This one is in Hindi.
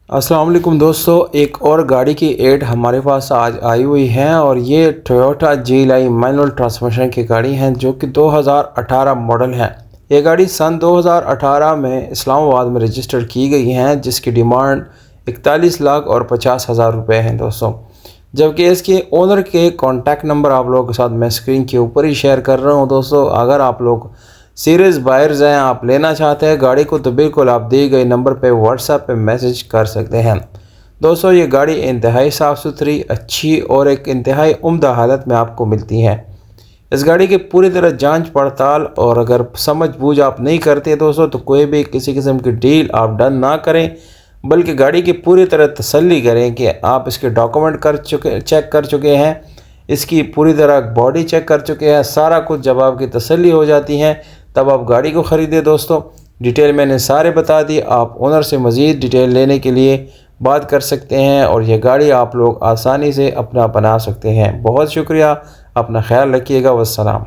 अस्सलाम वालेकुम दोस्तों, एक और गाड़ी की एड हमारे पास आज आई हुई है और ये टोयोटा GLI मैनुअल ट्रांसमिशन की गाड़ी हैं जो कि 2018 मॉडल है। ये गाड़ी सन 2018 में इस्लामाबाद में रजिस्टर की गई हैं जिसकी डिमांड 41 लाख और 50,000 रुपये हैं दोस्तों। जबकि इसके ओनर के कॉन्टैक्ट नंबर आप लोगों के साथ मैं स्क्रीन के ऊपर ही शेयर कर रहा हूँ दोस्तों। अगर आप लोग सीरियस बायर्स हैं, आप लेना चाहते हैं गाड़ी को, तो बिल्कुल आप दिए गए नंबर पे व्हाट्सएप पे मैसेज कर सकते हैं दोस्तों। ये गाड़ी इंतहाई साफ़ सुथरी, अच्छी और एक इंतहाई उम्दा हालत में आपको मिलती है। इस गाड़ी की पूरी तरह जांच पड़ताल और अगर समझ बूझ आप नहीं करते दोस्तों तो कोई भी किसी किस्म की डील आप डन ना करें, बल्कि गाड़ी की पूरी तरह तसल्ली करें कि आप इसके डॉक्यूमेंट चेक कर चुके हैं, इसकी पूरी तरह बॉडी चेक कर चुके हैं। सारा कुछ जब आपकी तसल्ली हो जाती है तब आप गाड़ी को ख़रीदें दोस्तों। डिटेल मैंने सारे बता दी, आप ओनर से मज़ीद डिटेल लेने के लिए बात कर सकते हैं और यह गाड़ी आप लोग आसानी से अपना बना सकते हैं। बहुत शुक्रिया, अपना ख्याल रखिएगा। वस्सलाम।